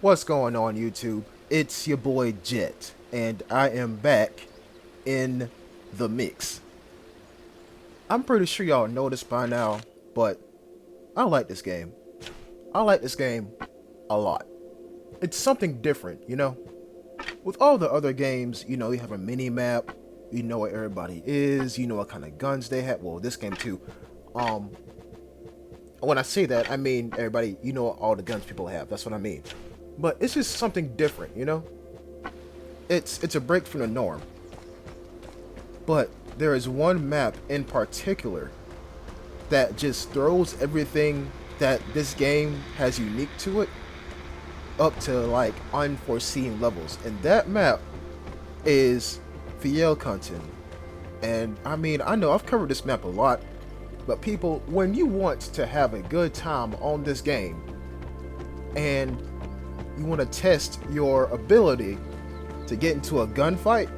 What's going on, YouTube? It's your boy Jet, and I am back in the mix. I'm pretty sure y'all know this by now, but I like this game. I like this game a lot. It's something different, you know? With all the other games, you know, you have a mini map, you know where everybody is, you know what kind of guns they have. Well, this game too. Um, when I say that, I mean everybody, you know all the guns people have. That's what I mean. But it's just something different, you know? It's a break from the norm. But there is one map in particular that just throws everything that this game has unique to it up to like unforeseen levels. And that map is Fjellkanten. And I mean, I know I've covered this map a lot, but people, when you want to have a good time on this game and you want to test your ability to get into a gunfight,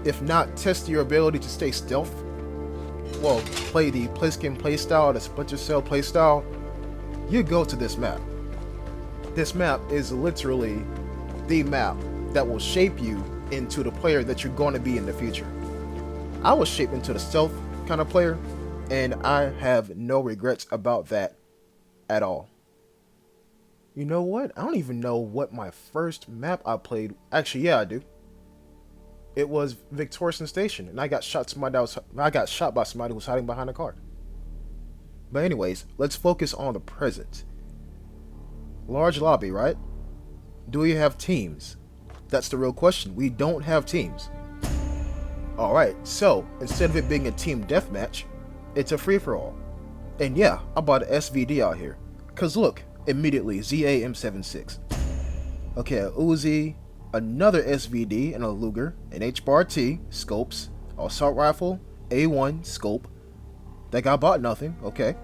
if not test your ability to stay stealth, well, play the Pliskin playstyle, the Splinter Cell playstyle, you go to this map. This map is literally the map that will shape you into the player that you're going to be in the future. I was shaped into the stealth kind of player, and I have no regrets about that at all. You know what? I don't even know what my first map I played. Actually, yeah, I do. It was Victorian Station, and I got shot by somebody who was hiding behind a car. But anyways, let's focus on the present. Large lobby, right? Do we have teams? That's the real question. We don't have teams. Alright, so instead of it being a team deathmatch, it's a free-for-all. And yeah, I bought an SVD out here. Cause look, immediately, ZA-M76. Okay, a Uzi, another SVD, and a Luger, an H-Bar-T, scopes, assault rifle, A1, scope. That guy bought nothing, okay.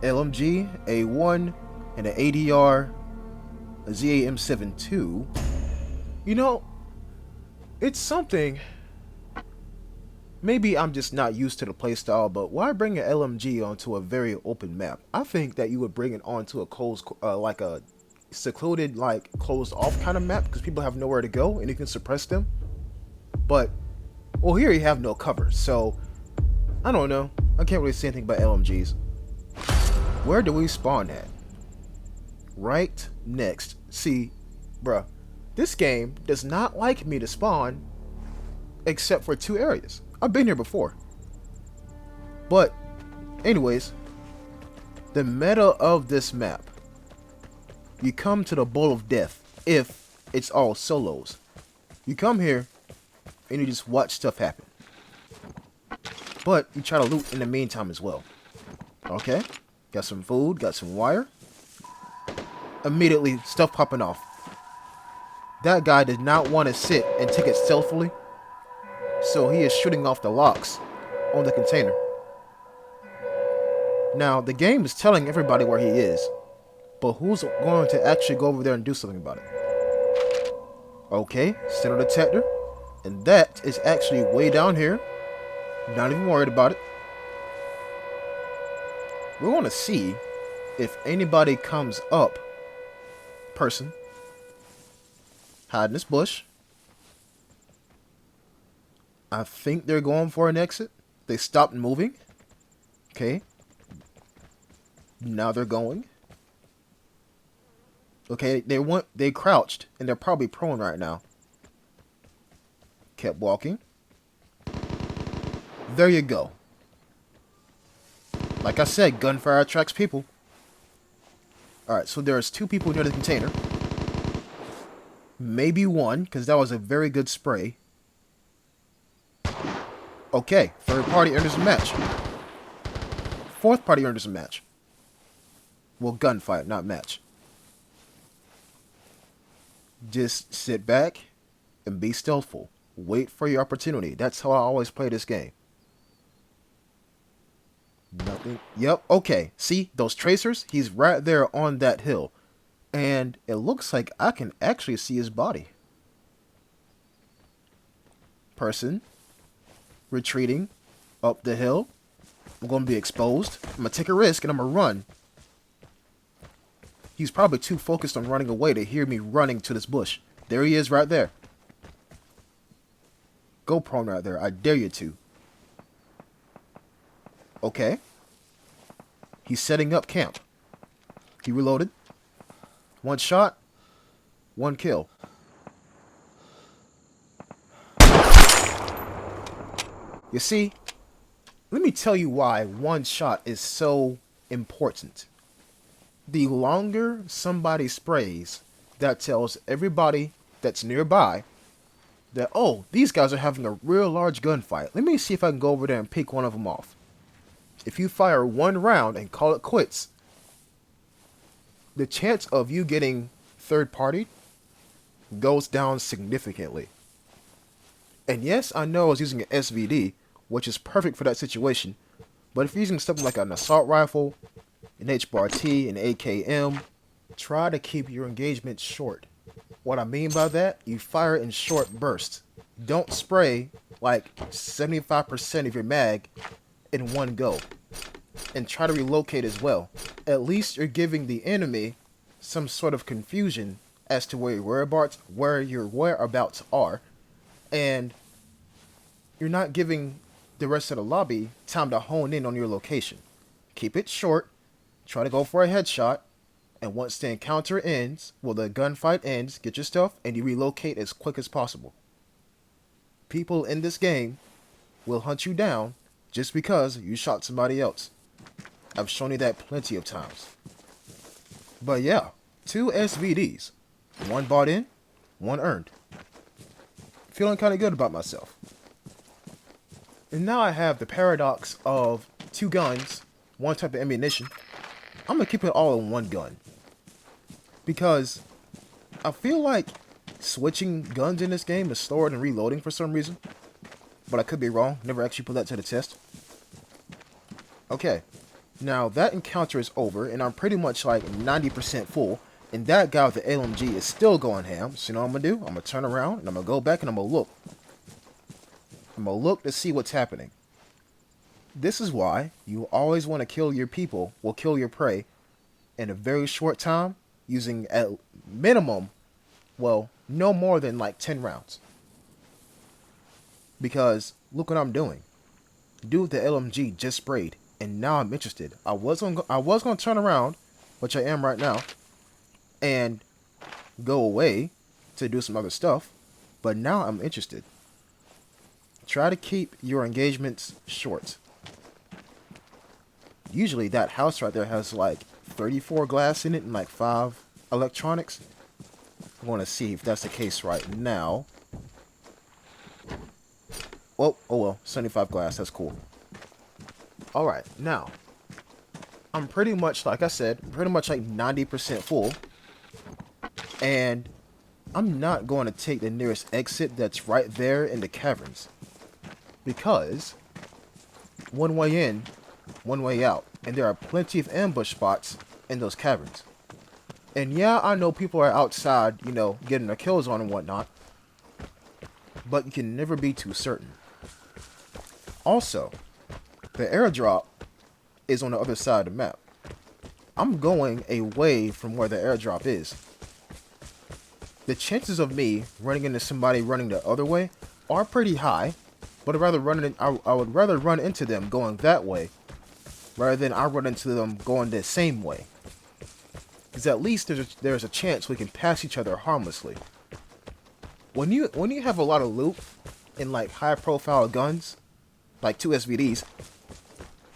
LMG, A1, and an ADR, a ZA-M72. You know, it's something. Maybe I'm just not used to the playstyle, but why bring an LMG onto a very open map? I think that you would bring it onto a closed, like a secluded, like closed off kind of map, because people have nowhere to go and you can suppress them. But, well, here you have no cover, so I don't know. I can't really say anything about LMGs. Where do we spawn at? Right next. See, bruh, this game does not like me to spawn except for two areas. I've been here before. But, anyways, the meta of this map. You come to the bowl of death if it's all solos. You come here and you just watch stuff happen. But you try to loot in the meantime as well. Okay? Got some food, got some wire. Immediately, stuff popping off. That guy did not want to sit and take it stealthily. So he is shooting off the locks on the container. Now, the game is telling everybody where he is. But who's going to actually go over there and do something about it? Okay, center detector. And that is actually way down here. Not even worried about it. We're going to see if anybody comes up. Person. Hide in this bush. I think they're going for an exit. They stopped moving. Okay. Now they're going. Okay, they crouched and they're probably prone right now. Kept walking. There you go. Like I said, gunfire attracts people. Alright, so there's two people near the container. Maybe one, because that was a very good spray. Okay, third party enters the match. Fourth party enters the match. Well, gunfight, not match. Just sit back and be stealthful. Wait for your opportunity. That's how I always play this game. Nothing. Yep, okay. See, those tracers? He's right there on that hill. And it looks like I can actually see his body. Person. Retreating up the hill. I'm going to be exposed. I'm going to take a risk and I'm going to run. He's probably too focused on running away to hear me running to this bush. There he is right there. Go prone right there. I dare you to. Okay. He's setting up camp. He reloaded. One shot. One kill. You see, let me tell you why one shot is so important. The longer somebody sprays, that tells everybody that's nearby that, oh, these guys are having a real large gunfight. Let me see if I can go over there and pick one of them off. If you fire one round and call it quits, the chance of you getting third party goes down significantly. And yes, I know I was using an SVD, which is perfect for that situation, but if you're using something like an assault rifle, an HBRT, an AKM, try to keep your engagement short. What I mean by that, you fire in short bursts. Don't spray like 75% of your mag in one go. And try to relocate as well. At least you're giving the enemy some sort of confusion as to where your whereabouts are. And you're not giving the rest of the lobby time to hone in on your location. Keep it short. Try to go for a headshot. And once the encounter ends, the gunfight ends, get your stuff and you relocate as quick as possible. People in this game will hunt you down just because you shot somebody else. I've shown you that plenty of times. But yeah, 2 SVDs. One bought in, one earned. Feeling kind of good about myself. And now I have the paradox of 2 guns, one type of ammunition. I'm going to keep it all in one gun. Because I feel like switching guns in this game is slower than reloading for some reason. But I could be wrong. Never actually put that to the test. Okay. Now that encounter is over and I'm pretty much like 90% full. And that guy with the LMG is still going ham. So you know what I'm going to do? I'm going to turn around and I'm going to go back and I'm going to look. I'm going to look to see what's happening. This is why you always want to kill your people, kill your prey, in a very short time, using at minimum, no more than like 10 rounds. Because look what I'm doing. Dude with the LMG just sprayed, and now I'm interested. I was gonna turn around, which I am right now, and go away to do some other stuff, but now I'm interested. Try to keep your engagements short. Usually that house right there has like 34 glass in it and like 5 electronics. I want to see if that's the case right now. Oh well, 75 glass, that's cool. Alright, now, I'm pretty much, like I said, like 90% full. And I'm not going to take the nearest exit that's right there in the caverns. Because one way in, one way out. And there are plenty of ambush spots in those caverns. And yeah, I know people are outside, getting their kills on and whatnot. But you can never be too certain. Also, the airdrop is on the other side of the map. I'm going away from where the airdrop is. The chances of me running into somebody running the other way are pretty high. But I would rather run into them going that way rather than I run into them going the same way. Because at least there's a chance we can pass each other harmlessly. When you have a lot of loot in like high profile guns, like 2 SVDs,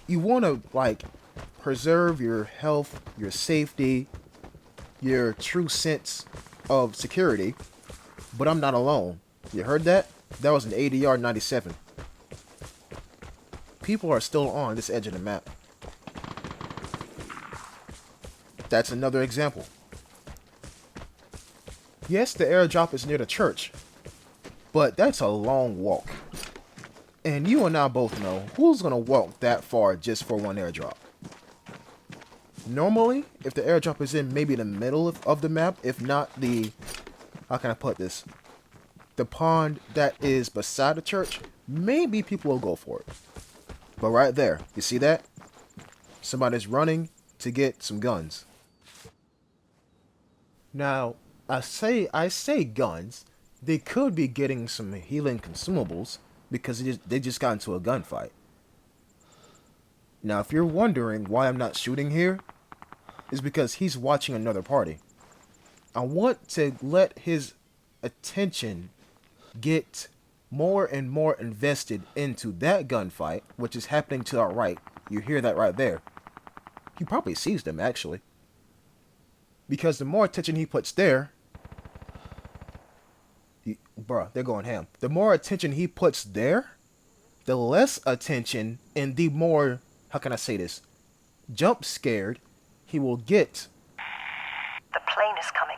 you want to like preserve your health, your safety, your true sense of security. But I'm not alone. You heard that? That was an ADR 97. People are still on this edge of the map. That's another example. Yes, the airdrop is near the church, but that's a long walk. And you and I both know who's going to walk that far just for one airdrop. Normally, if the airdrop is in maybe the middle of the map, if not how can I put this? The pond that is beside the church, maybe people will go for it. But right there, you see that? Somebody's running to get some guns. Now, I say guns. They could be getting some healing consumables because they just got into a gunfight. Now, if you're wondering why I'm not shooting here, is because he's watching another party. I want to let his attention get more and more invested into that gunfight, which is happening to our right. You hear that right there. He probably sees them, actually. Because the more attention he puts there, bruh, they're going ham. The more attention he puts there, the less attention and the more, how can I say this, jump scared he will get. The plane is coming.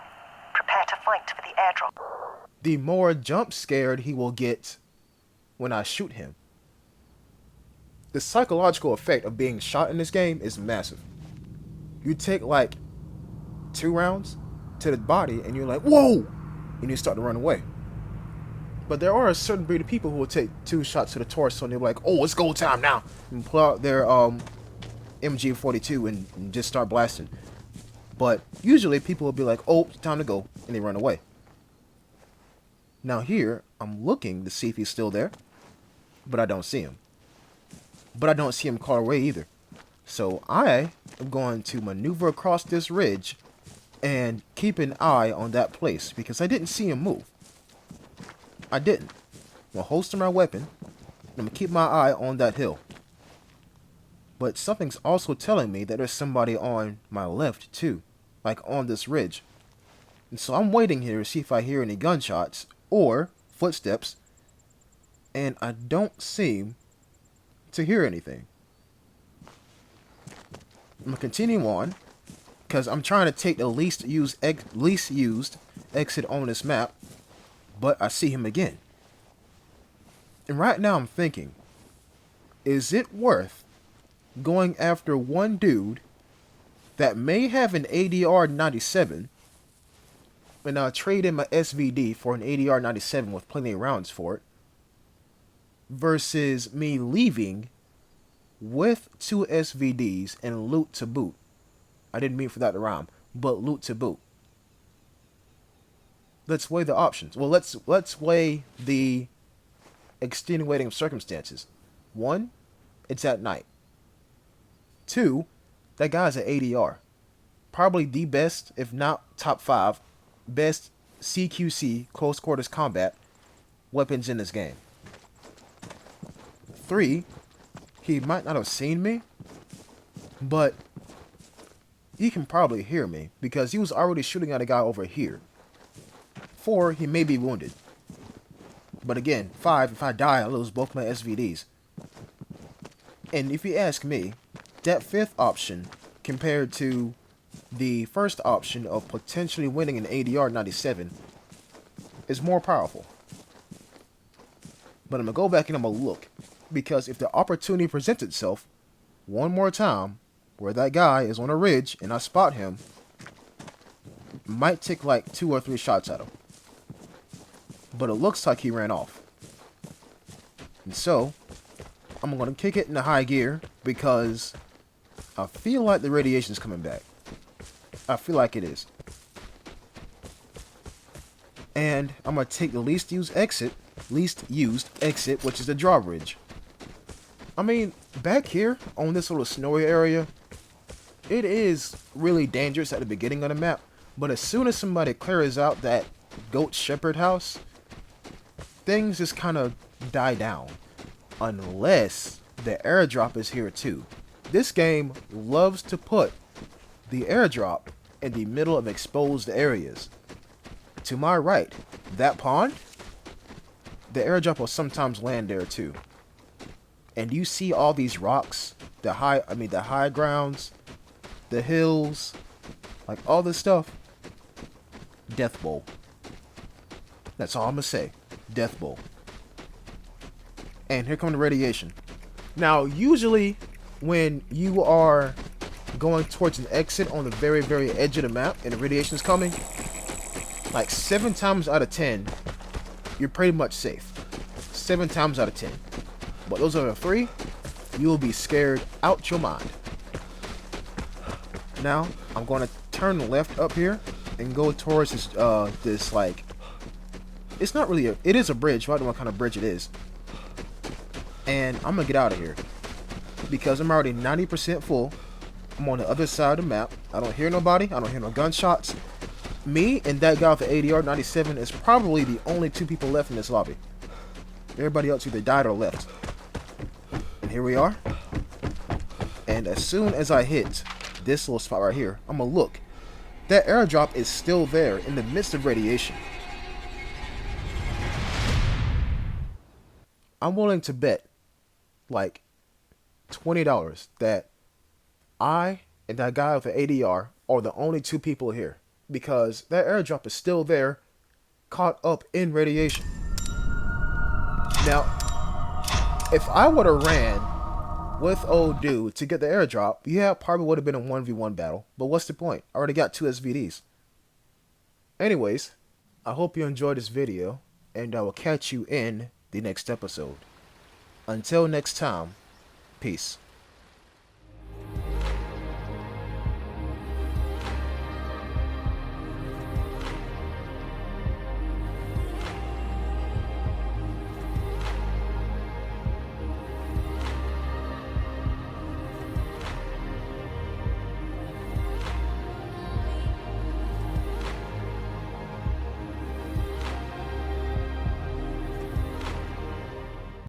Prepare to fight for the airdrop. The more jump scared he will get when I shoot him. The psychological effect of being shot in this game is massive. You take like 2 rounds to the body and you're like, whoa! And you start to run away. But there are a certain breed of people who will take 2 shots to the torso and they're like, oh, it's go time now. And pull out their MG42 and just start blasting. But usually people will be like, oh, it's time to go. And they run away. Now here, I'm looking to see if he's still there. But I don't see him. But I don't see him crawl away either. So I am going to maneuver across this ridge and keep an eye on that place because I didn't see him move. I didn't. I'm going to holster my weapon and I'm going to keep my eye on that hill. But something's also telling me that there's somebody on my left too, like on this ridge. And so I'm waiting here to see if I hear any gunshots or footsteps, and I don't seem to hear anything. I'm going to continue on because I'm trying to take the least used exit on this map, but I see him again. And right now I'm thinking, is it worth going after one dude that may have an ADR 97 and I'll trade in my SVD for an ADR 97 with plenty of rounds for it, versus me leaving with 2 SVDs and loot to boot? I didn't mean for that to rhyme, but loot to boot. Let's weigh the options. Well, let's weigh the extenuating circumstances. 1, it's at night. 2, that guy's an ADR. Probably the best, if not top 5, best CQC, close quarters combat, weapons in this game. 3, he might not have seen me, but he can probably hear me because he was already shooting at a guy over here. 4, he may be wounded. But again, 5, if I die, I lose both my SVDs. And if you ask me, that 5th option compared to the first option of potentially winning an ADR 97 is more powerful. But I'm going to go back and I'm going to look. Because if the opportunity presents itself one more time where that guy is on a ridge and I spot him, might take like 2 or 3 shots at him. But it looks like he ran off. And so, I'm going to kick it into high gear because I feel like the radiation is coming back. I feel like it is. And I'm going to take the least used exit, which is the drawbridge. I mean, back here on this little snowy area, it is really dangerous at the beginning of the map. But as soon as somebody clears out that goat shepherd house, things just kind of die down. Unless the airdrop is here too. This game loves to put the airdrop in the middle of exposed areas. To my right, that pond, the airdrop will sometimes land there too. And you see all these rocks, the high grounds, the hills, like all this stuff. Death Bowl. That's all I'm gonna say. Death Bowl. And here comes the radiation. Now, usually when you are going towards an exit on the very, very edge of the map and the radiation is coming, like 7 times out of 10, you're pretty much safe. 7 times out of 10. But those other 3, you will be scared out your mind. Now, I'm going to turn left up here and go towards this like, it's not really it is a bridge. I don't know what kind of bridge it is. And I'm gonna get out of here because I'm already 90% full. I'm on the other side of the map. I don't hear nobody. I don't hear no gunshots. Me and that guy with the ADR 97 is probably the only two people left in this lobby. Everybody else either died or left. And here we are. And as soon as I hit this little spot right here, I'm gonna look. That airdrop is still there in the midst of radiation. I'm willing to bet like $20 that I and that guy with the ADR are the only two people here, because that airdrop is still there, caught up in radiation. Now, if I would have ran with old dude to get the airdrop, yeah, probably would have been a 1v1 battle, but what's the point? I already got 2 SVDs. Anyways, I hope you enjoyed this video, and I will catch you in the next episode. Until next time, peace.